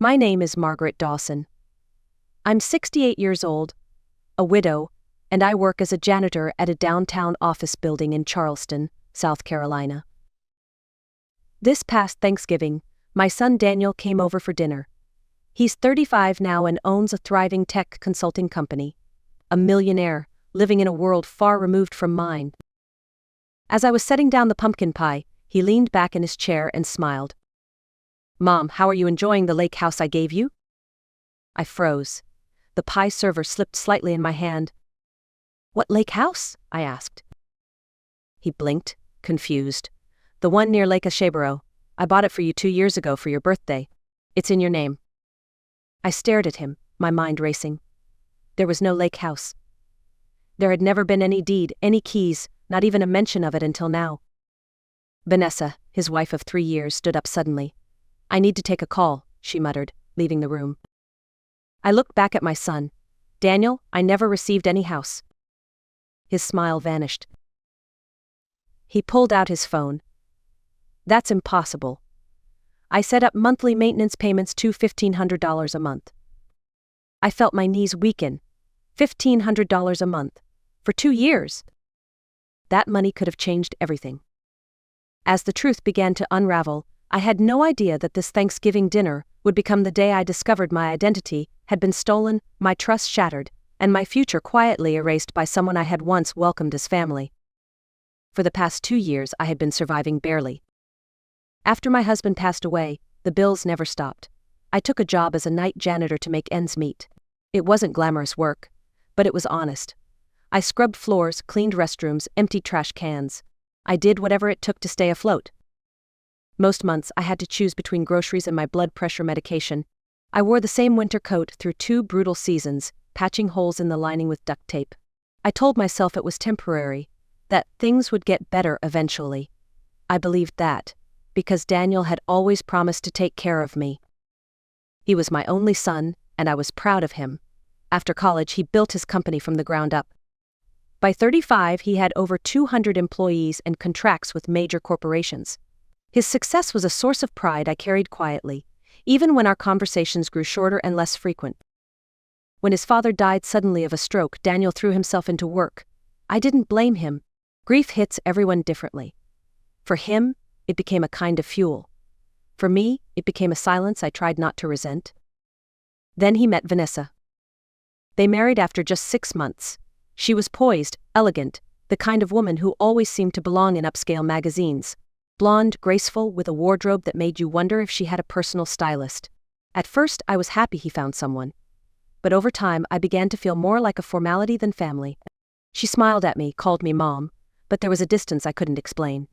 My name is Margaret Dawson. I'm 68 years old, a widow, and I work as a janitor at a downtown office building in Charleston, South Carolina. This past Thanksgiving, my son Daniel came over for dinner. He's 35 now and owns a thriving tech consulting company. A millionaire, living in a world far removed from mine. As I was setting down the pumpkin pie, he leaned back in his chair and smiled. "Mom, how are you enjoying the lake house I gave you?" I froze. The pie server slipped slightly in my hand. "What lake house?" I asked. He blinked, confused. "The one near Lake Asheboro. I bought it for you 2 years ago for your birthday. It's in your name." I stared at him, my mind racing. There was no lake house. There had never been any deed, any keys, not even a mention of it until now. Vanessa, his wife of 3 years, stood up suddenly. "I need to take a call," she muttered, leaving the room. I looked back at my son. "Daniel, I never received any house." His smile vanished. He pulled out his phone. "That's impossible. I set up monthly maintenance payments to $1,500 a month." I felt my knees weaken. $1,500 a month. For 2 years. That money could have changed everything. As the truth began to unravel, I had no idea that this Thanksgiving dinner would become the day I discovered my identity had been stolen, my trust shattered, and my future quietly erased by someone I had once welcomed as family. For the past 2 years I had been surviving barely. After my husband passed away, the bills never stopped. I took a job as a night janitor to make ends meet. It wasn't glamorous work, but it was honest. I scrubbed floors, cleaned restrooms, emptied trash cans. I did whatever it took to stay afloat. Most months I had to choose between groceries and my blood pressure medication. I wore the same winter coat through 2 brutal seasons, patching holes in the lining with duct tape. I told myself it was temporary, that things would get better eventually. I believed that, because Daniel had always promised to take care of me. He was my only son, and I was proud of him. After college, he built his company from the ground up. By 35, he had over 200 employees and contracts with major corporations. His success was a source of pride I carried quietly, even when our conversations grew shorter and less frequent. When his father died suddenly of a stroke, Daniel threw himself into work. I didn't blame him. Grief hits everyone differently. For him, it became a kind of fuel. For me, it became a silence I tried not to resent. Then he met Vanessa. They married after just 6 months. She was poised, elegant, the kind of woman who always seemed to belong in upscale magazines. Blonde, graceful, with a wardrobe that made you wonder if she had a personal stylist. At first, I was happy he found someone. But over time, I began to feel more like a formality than family. She smiled at me, called me mom, but there was a distance I couldn't explain.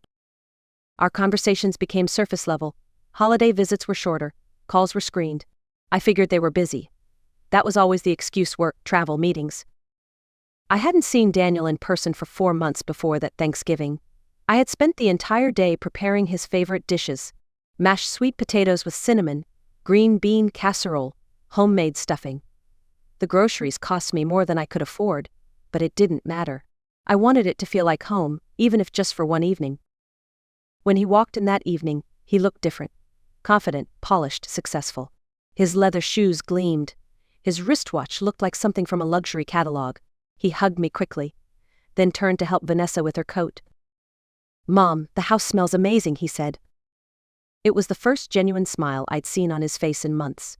Our conversations became surface level. Holiday visits were shorter, calls were screened. I figured they were busy. That was always the excuse: work, travel, meetings. I hadn't seen Daniel in person for 4 months before that Thanksgiving. I had spent the entire day preparing his favorite dishes: mashed sweet potatoes with cinnamon, green bean casserole, homemade stuffing. The groceries cost me more than I could afford, but it didn't matter. I wanted it to feel like home, even if just for one evening. When he walked in that evening, he looked different. Confident, polished, successful. His leather shoes gleamed. His wristwatch looked like something from a luxury catalog. He hugged me quickly, then turned to help Vanessa with her coat. "Mom, the house smells amazing," he said. It was the first genuine smile I'd seen on his face in months.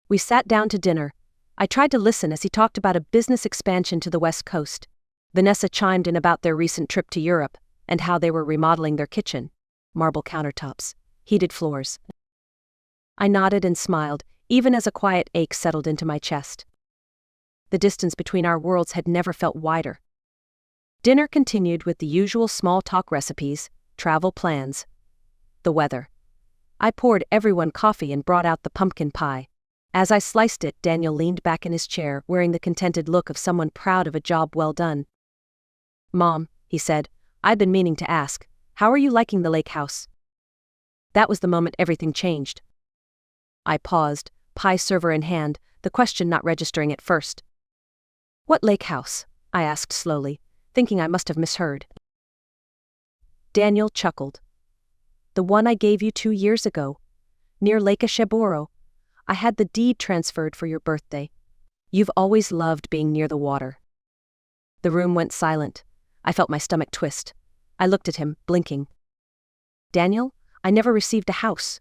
We sat down to dinner. I tried to listen as he talked about a business expansion to the West Coast. Vanessa chimed in about their recent trip to Europe and how they were remodeling their kitchen. Marble countertops, heated floors. I nodded and smiled, even as a quiet ache settled into my chest. The distance between our worlds had never felt wider. Dinner continued with the usual small talk: recipes, travel plans, the weather. I poured everyone coffee and brought out the pumpkin pie. As I sliced it, Daniel leaned back in his chair, wearing the contented look of someone proud of a job well done. "Mom," he said, "I've been meaning to ask, how are you liking the lake house?" That was the moment everything changed. I paused, pie server in hand, the question not registering at first. "What lake house?" I asked slowly, thinking I must have misheard. Daniel chuckled. "The one I gave you 2 years ago, near Lake Asheboro. I had the deed transferred for your birthday. You've always loved being near the water." The room went silent. I felt my stomach twist. I looked at him, blinking. "Daniel, I never received a house."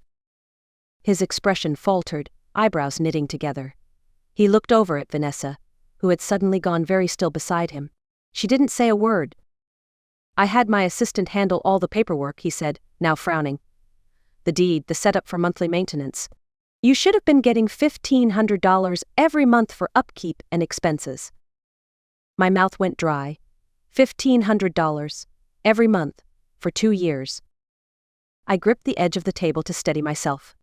His expression faltered, eyebrows knitting together. He looked over at Vanessa, who had suddenly gone very still beside him. She didn't say a word. "I had my assistant handle all the paperwork," he said, now frowning. "The deed, the setup for monthly maintenance. You should have been getting $1,500 every month for upkeep and expenses." My mouth went dry. $1,500 every month for 2 years. I gripped the edge of the table to steady myself.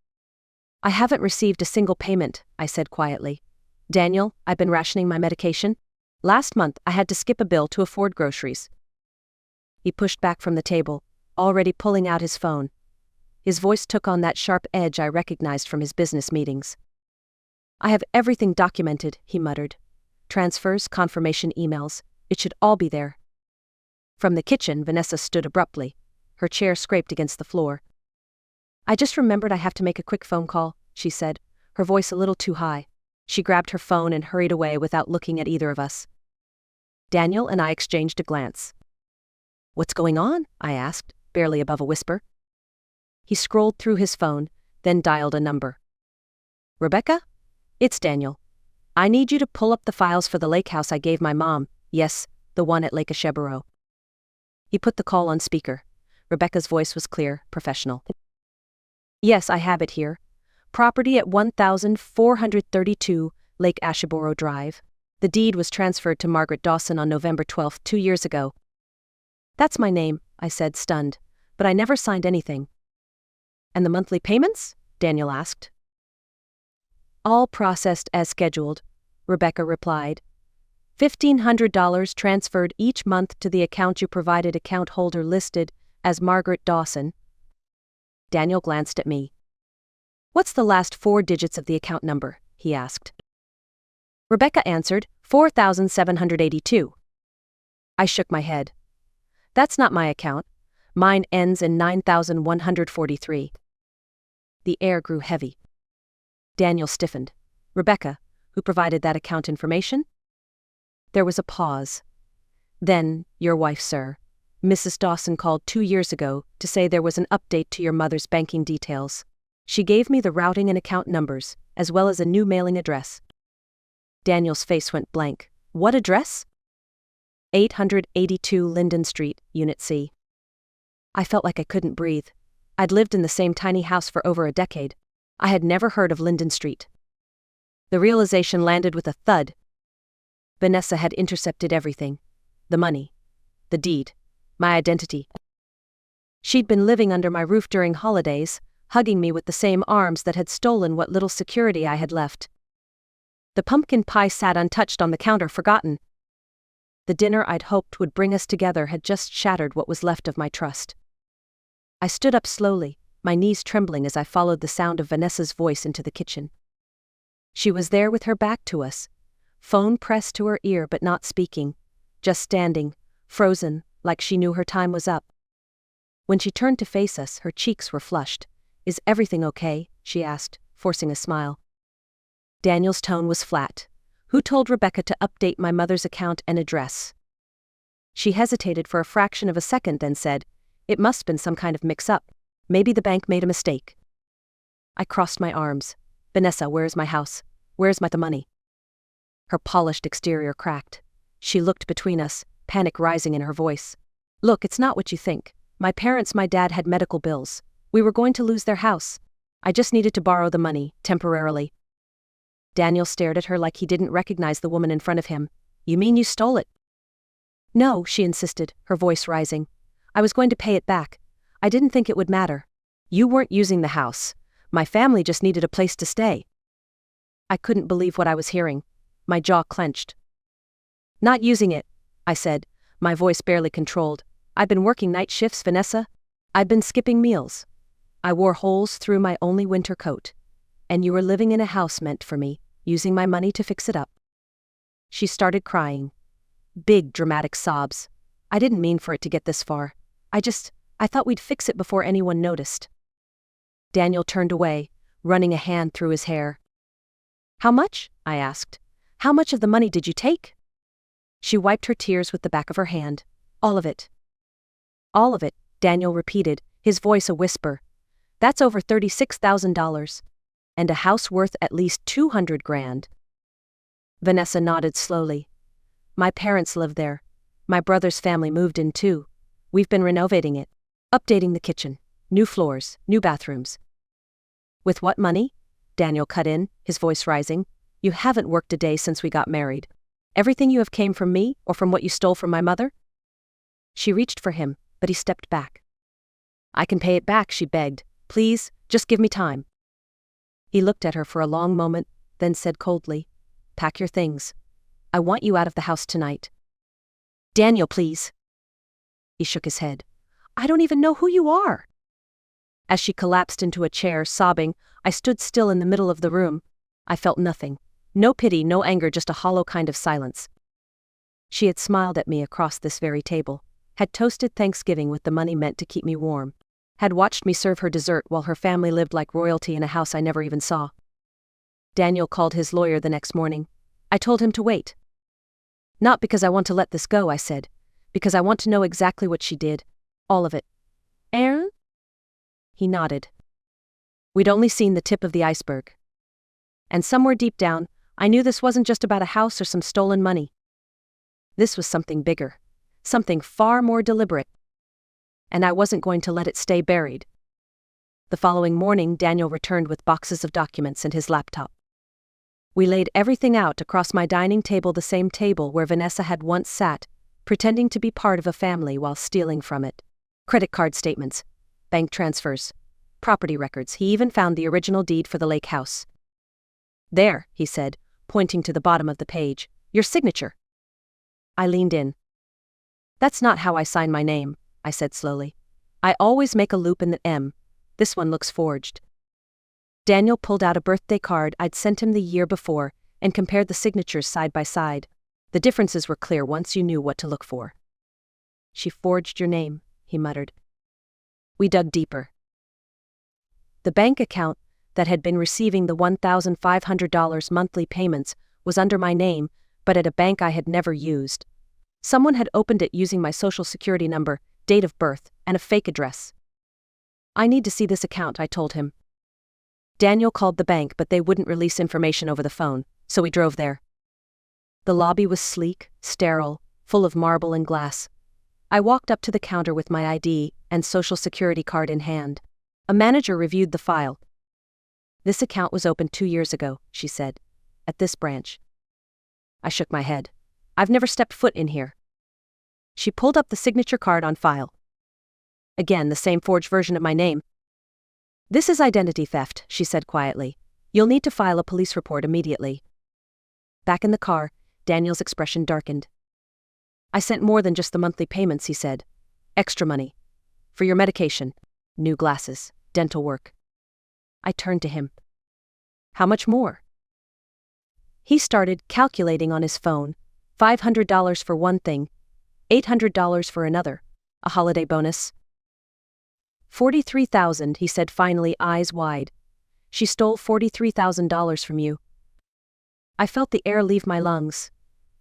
"I haven't received a single payment," I said quietly. "Daniel, I've been rationing my medication. Last month I had to skip a bill to afford groceries." He pushed back from the table, already pulling out his phone. His voice took on that sharp edge I recognized from his business meetings. "I have everything documented," he muttered. "Transfers, confirmation emails. It should all be there." From the kitchen, Vanessa stood abruptly. Her chair scraped against the floor. "I just remembered I have to make a quick phone call," she said, her voice a little too high. She grabbed her phone and hurried away without looking at either of us. Daniel and I exchanged a glance. "What's going on?" I asked, barely above a whisper. He scrolled through his phone, then dialed a number. "Rebecca? It's Daniel. I need you to pull up the files for the lake house I gave my mom. Yes, the one at Lake Asheboro." He put the call on speaker. Rebecca's voice was clear, professional. "Yes, I have it here. Property at 1432 Lake Asheboro Drive. The deed was transferred to Margaret Dawson on November 12, 2 years ago." "That's my name," I said, stunned, "but I never signed anything." "And the monthly payments?" Daniel asked. "All processed as scheduled," Rebecca replied. $1,500 transferred each month to the account you provided, account holder listed as Margaret Dawson." Daniel glanced at me. "What's the last 4 digits of the account number?" he asked. Rebecca answered, 4,782. I shook my head. "That's not my account. Mine ends in 9,143. The air grew heavy. Daniel stiffened. "Rebecca, who provided that account information?" There was a pause. "Then, your wife, sir. Mrs. Dawson called 2 years ago to say there was an update to your mother's banking details. She gave me the routing and account numbers, as well as a new mailing address." Daniel's face went blank. "What address?" 882 Linden Street, Unit C. I felt like I couldn't breathe. I'd lived in the same tiny house for over a decade. I had never heard of Linden Street. The realization landed with a thud. Vanessa had intercepted everything. The money. The deed. My identity. She'd been living under my roof during holidays, hugging me with the same arms that had stolen what little security I had left. The pumpkin pie sat untouched on the counter, forgotten. The dinner I'd hoped would bring us together had just shattered what was left of my trust. I stood up slowly, my knees trembling as I followed the sound of Vanessa's voice into the kitchen. She was there with her back to us, phone pressed to her ear but not speaking, just standing, frozen, like she knew her time was up. When she turned to face us, her cheeks were flushed. "Is everything okay?" she asked, forcing a smile. Daniel's tone was flat. "Who told Rebecca to update my mother's account and address?" She hesitated for a fraction of a second, then said, "It must have been some kind of mix-up. Maybe the bank made a mistake." I crossed my arms. "Vanessa, where's my house? Where's the money?" Her polished exterior cracked. She looked between us, panic rising in her voice. "Look, it's not what you think. My dad had medical bills. We were going to lose their house. I just needed to borrow the money, temporarily." Daniel stared at her like he didn't recognize the woman in front of him. "You mean you stole it?" "No," she insisted, her voice rising. "I was going to pay it back. I didn't think it would matter. You weren't using the house. My family just needed a place to stay." I couldn't believe what I was hearing. My jaw clenched. "Not using it," I said, my voice barely controlled. "I've been working night shifts, Vanessa. I've been skipping meals. I wore holes through my only winter coat. And you were living in a house meant for me, using my money to fix it up." She started crying. Big, dramatic sobs. "I didn't mean for it to get this far. I thought we'd fix it before anyone noticed." Daniel turned away, running a hand through his hair. How much? I asked. How much of the money did you take? She wiped her tears with the back of her hand. All of it. All of it, Daniel repeated, his voice a whisper. That's over $36,000. And a house worth at least 200 grand. Vanessa nodded slowly. My parents live there. My brother's family moved in too. We've been renovating it. Updating the kitchen. New floors, new bathrooms. With what money? Daniel cut in, his voice rising. You haven't worked a day since we got married. Everything you have came from me or from what you stole from my mother? She reached for him, but he stepped back. I can pay it back, she begged. Please, just give me time. He looked at her for a long moment, then said coldly, Pack your things. I want you out of the house tonight. Daniel, please. He shook his head. I don't even know who you are. As she collapsed into a chair, sobbing, I stood still in the middle of the room. I felt nothing. No pity, no anger, just a hollow kind of silence. She had smiled at me across this very table, had toasted Thanksgiving with the money meant to keep me warm, had watched me serve her dessert while her family lived like royalty in a house I never even saw. Daniel called his lawyer the next morning. I told him to wait. Not because I want to let this go, I said, because I want to know exactly what she did. All of it. Aaron? He nodded. We'd only seen the tip of the iceberg. And somewhere deep down, I knew this wasn't just about a house or some stolen money. This was something bigger, something far more deliberate. And I wasn't going to let it stay buried. The following morning, Daniel returned with boxes of documents and his laptop. We laid everything out across my dining table, the same table where Vanessa had once sat, pretending to be part of a family while stealing from it. Credit card statements, bank transfers, property records. He even found the original deed for the lake house. There, he said, pointing to the bottom of the page, your signature. I leaned in. That's not how I sign my name, I said slowly. I always make a loop in the M. This one looks forged. Daniel pulled out a birthday card I'd sent him the year before and compared the signatures side by side. The differences were clear once you knew what to look for. She forged your name, he muttered. We dug deeper. The bank account that had been receiving the $1,500 monthly payments was under my name, but at a bank I had never used. Someone had opened it using my social security number, date of birth, and a fake address. I need to see this account, I told him. Daniel called the bank, but they wouldn't release information over the phone, so we drove there. The lobby was sleek, sterile, full of marble and glass. I walked up to the counter with my ID and social security card in hand. A manager reviewed the file. This account was opened 2 years ago, she said, at this branch. I shook my head. I've never stepped foot in here. She pulled up the signature card on file. Again, the same forged version of my name. This is identity theft, she said quietly. You'll need to file a police report immediately. Back in the car, Daniel's expression darkened. I sent more than just the monthly payments, he said. Extra money. For your medication, new glasses, dental work. I turned to him. How much more? He started calculating on his phone. $500 for one thing, $800 for another, a holiday bonus. $43,000, he said finally, eyes wide. She stole $43,000 from you. I felt the air leave my lungs.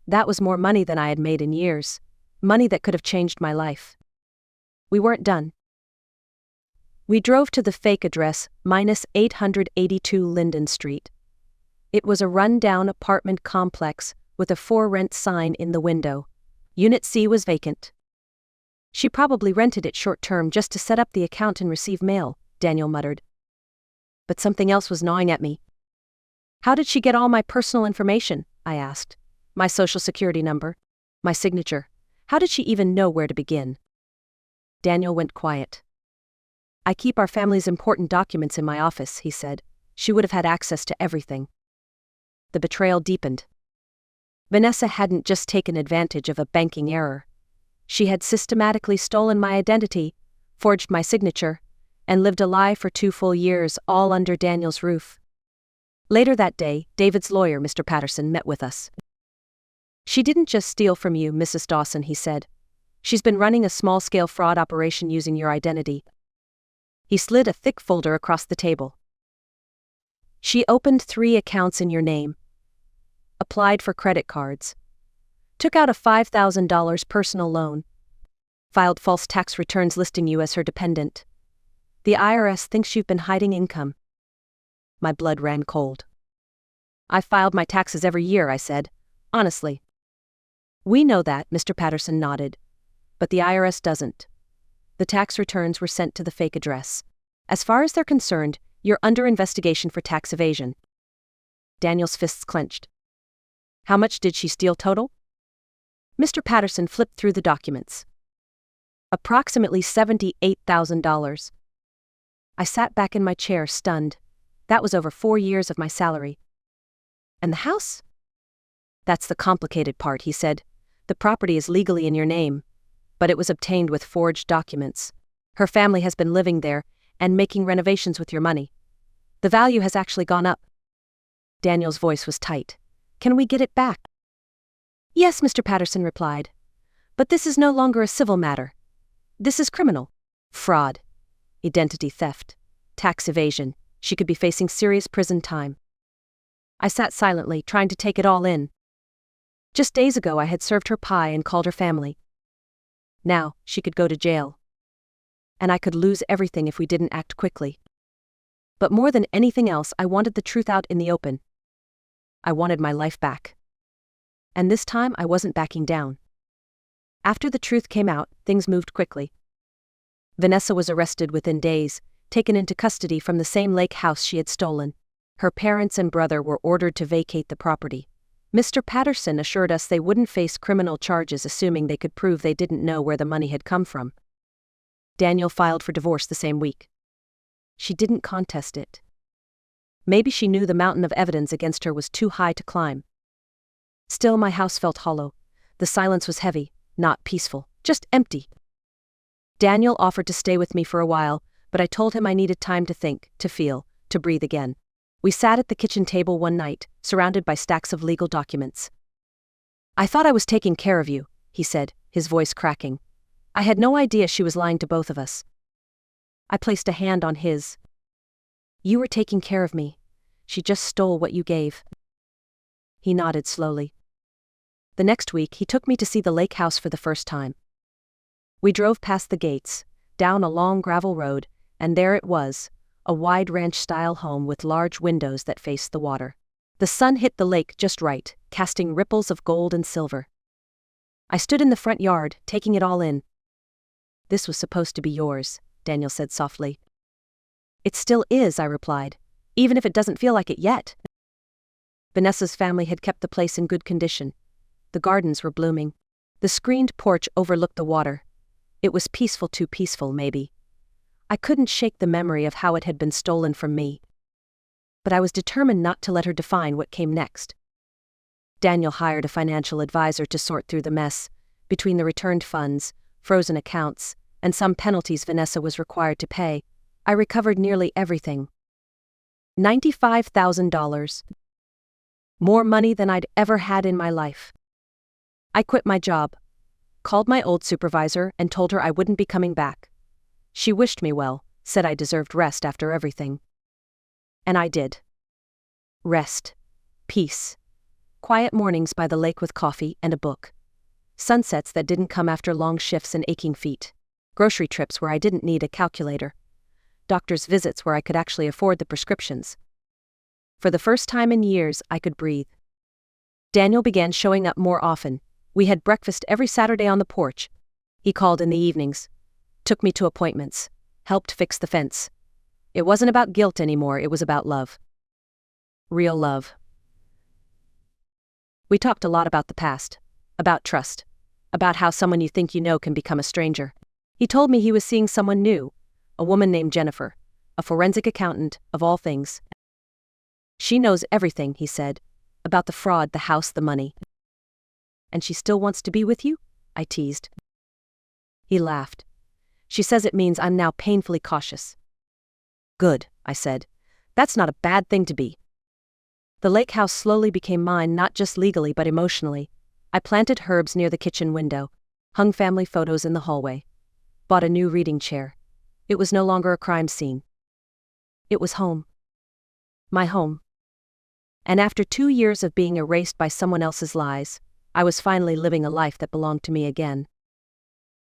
That was more money than I had made in years. Money that could have changed my life. We weren't done. We drove to the fake address, -882 Linden Street. It was a run-down apartment complex with a for-rent sign in the window. Unit C was vacant. She probably rented it short-term just to set up the account and receive mail, Daniel muttered. But something else was gnawing at me. How did she get all my personal information? I asked. My social security number, my signature. How did she even know where to begin? Daniel went quiet. I keep our family's important documents in my office, he said. She would have had access to everything. The betrayal deepened. Vanessa hadn't just taken advantage of a banking error. She had systematically stolen my identity, forged my signature, and lived a lie for 2 full years, all under Daniel's roof. Later that day, David's lawyer, Mr. Patterson, met with us. She didn't just steal from you, Mrs. Dawson, he said. She's been running a small-scale fraud operation using your identity. He slid a thick folder across the table. She opened 3 accounts in your name, applied for credit cards, took out a $5,000 personal loan, filed false tax returns listing you as her dependent. The IRS thinks you've been hiding income. My blood ran cold. I filed my taxes every year, I said, honestly. We know that, Mr. Patterson nodded. But the IRS doesn't. The tax returns were sent to the fake address. As far as they're concerned, you're under investigation for tax evasion. Daniel's fists clenched. How much did she steal total? Mr. Patterson flipped through the documents. Approximately $78,000. I sat back in my chair, stunned. That was over 4 years of my salary. And the house? That's the complicated part, he said. The property is legally in your name, but it was obtained with forged documents. Her family has been living there and making renovations with your money. The value has actually gone up. Daniel's voice was tight. Can we get it back? Yes, Mr. Patterson replied. But this is no longer a civil matter. This is criminal. Fraud. Identity theft. Tax evasion. She could be facing serious prison time. I sat silently, trying to take it all in. Just days ago I had served her pie and called her family. Now, she could go to jail. And I could lose everything if we didn't act quickly. But more than anything else, I wanted the truth out in the open. I wanted my life back. And this time I wasn't backing down. After the truth came out, things moved quickly. Vanessa was arrested within days, taken into custody from the same lake house she had stolen. Her parents and brother were ordered to vacate the property. Mr. Patterson assured us they wouldn't face criminal charges assuming they could prove they didn't know where the money had come from. Daniel filed for divorce the same week. She didn't contest it. Maybe she knew the mountain of evidence against her was too high to climb. Still, my house felt hollow. The silence was heavy, not peaceful, just empty. Daniel offered to stay with me for a while, but I told him I needed time to think, to feel, to breathe again. We sat at the kitchen table one night, surrounded by stacks of legal documents. I thought I was taking care of you, he said, his voice cracking. I had no idea she was lying to both of us. I placed a hand on his. You were taking care of me. She just stole what you gave. He nodded slowly. The next week, he took me to see the lake house for the first time. We drove past the gates, down a long gravel road, and there it was, a wide ranch-style home with large windows that faced the water. The sun hit the lake just right, casting ripples of gold and silver. I stood in the front yard, taking it all in. This was supposed to be yours, Daniel said softly. It still is, I replied, even if it doesn't feel like it yet. Vanessa's family had kept the place in good condition. The gardens were blooming. The screened porch overlooked the water. It was peaceful, too peaceful, maybe. I couldn't shake the memory of how it had been stolen from me. But I was determined not to let her define what came next. Daniel hired a financial advisor to sort through the mess, between the returned funds, frozen accounts, and some penalties Vanessa was required to pay. I recovered nearly everything. $95,000. More money than I'd ever had in my life. I quit my job, called my old supervisor and told her I wouldn't be coming back. She wished me well, said I deserved rest after everything. And I did. Rest. Peace. Quiet mornings by the lake with coffee and a book. Sunsets that didn't come after long shifts and aching feet. Grocery trips where I didn't need a calculator. Doctor's visits where I could actually afford the prescriptions. For the first time in years, I could breathe. Daniel began showing up more often. We had breakfast every Saturday on the porch. He called in the evenings, took me to appointments, helped fix the fence. It wasn't about guilt anymore, it was about love. Real love. We talked a lot about the past, about trust, about how someone you think you know can become a stranger. He told me he was seeing someone new, a woman named Jennifer, a forensic accountant, of all things. She knows everything, he said, about the fraud, the house, the money. And she still wants to be with you? I teased. He laughed. She says it means I'm now painfully cautious. Good, I said. That's not a bad thing to be. The lake house slowly became mine, not just legally but emotionally. I planted herbs near the kitchen window, hung family photos in the hallway, bought a new reading chair. It was no longer a crime scene. It was home. my home. And after 2 years of being erased by someone else's lies, I was finally living a life that belonged to me again.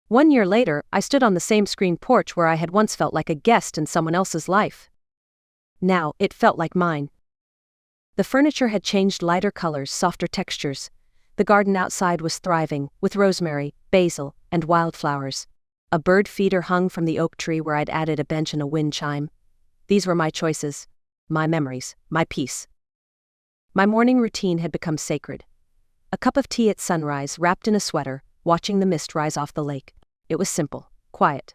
1 year later, I stood on the same screen porch where I had once felt like a guest in someone else's life. Now, it felt like mine. The furniture had changed lighter colors, softer textures. The garden outside was thriving, with rosemary, basil, and wildflowers. A bird feeder hung from the oak tree where I'd added a bench and a wind chime. These were my choices, my memories, my peace. My morning routine had become sacred. A cup of tea at sunrise, wrapped in a sweater, watching the mist rise off the lake. It was simple, quiet.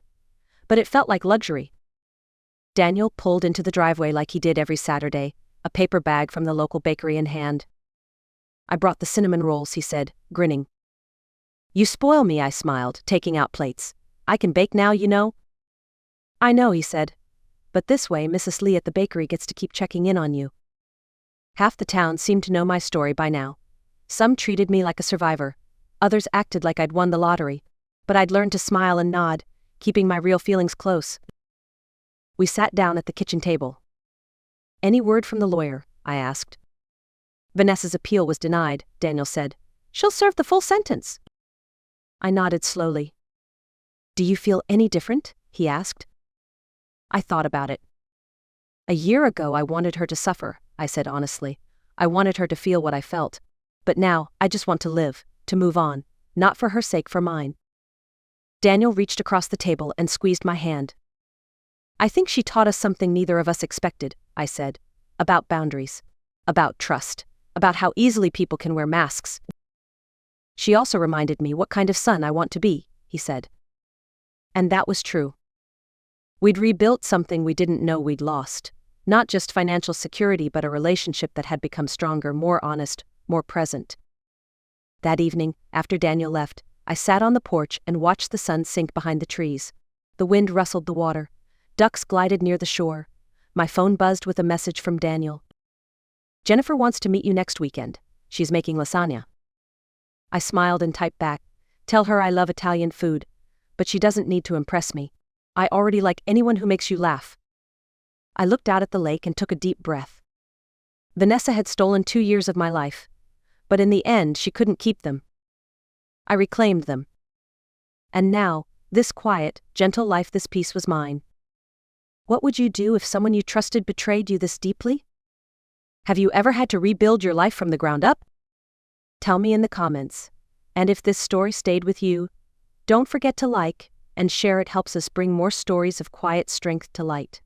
But it felt like luxury. Daniel pulled into the driveway like he did every Saturday, a paper bag from the local bakery in hand. "I brought the cinnamon rolls," he said, grinning. "You spoil me," I smiled, taking out plates. "I can bake now, you know." "I know," he said. "But this way Mrs. Lee at the bakery gets to keep checking in on you." Half the town seemed to know my story by now. Some treated me like a survivor. Others acted like I'd won the lottery. But I'd learned to smile and nod, keeping my real feelings close. We sat down at the kitchen table. "Any word from the lawyer?" I asked. "Vanessa's appeal was denied," Daniel said. "She'll serve the full sentence." I nodded slowly. "Do you feel any different?" he asked. I thought about it. "A year ago I wanted her to suffer," I said honestly. "I wanted her to feel what I felt. But now, I just want to live, to move on, not for her sake, for mine." Daniel reached across the table and squeezed my hand. "I think she taught us something neither of us expected," I said. "About boundaries. About trust. About how easily people can wear masks." "She also reminded me what kind of son I want to be," he said. And that was true. We'd rebuilt something we didn't know we'd lost. Not just financial security, but a relationship that had become stronger, more honest, more present. That evening, after Daniel left, I sat on the porch and watched the sun sink behind the trees. The wind rustled the water. Ducks glided near the shore. My phone buzzed with a message from Daniel. "Jennifer wants to meet you next weekend. She's making lasagna." I smiled and typed back, "Tell her I love Italian food, but she doesn't need to impress me. I already like anyone who makes you laugh." I looked out at the lake and took a deep breath. Vanessa had stolen 2 years of my life, but in the end she couldn't keep them. I reclaimed them. And now, this quiet, gentle life, this peace was mine. What would you do if someone you trusted betrayed you this deeply? Have you ever had to rebuild your life from the ground up? Tell me in the comments. And if this story stayed with you, don't forget to like and share. It helps us bring more stories of quiet strength to light.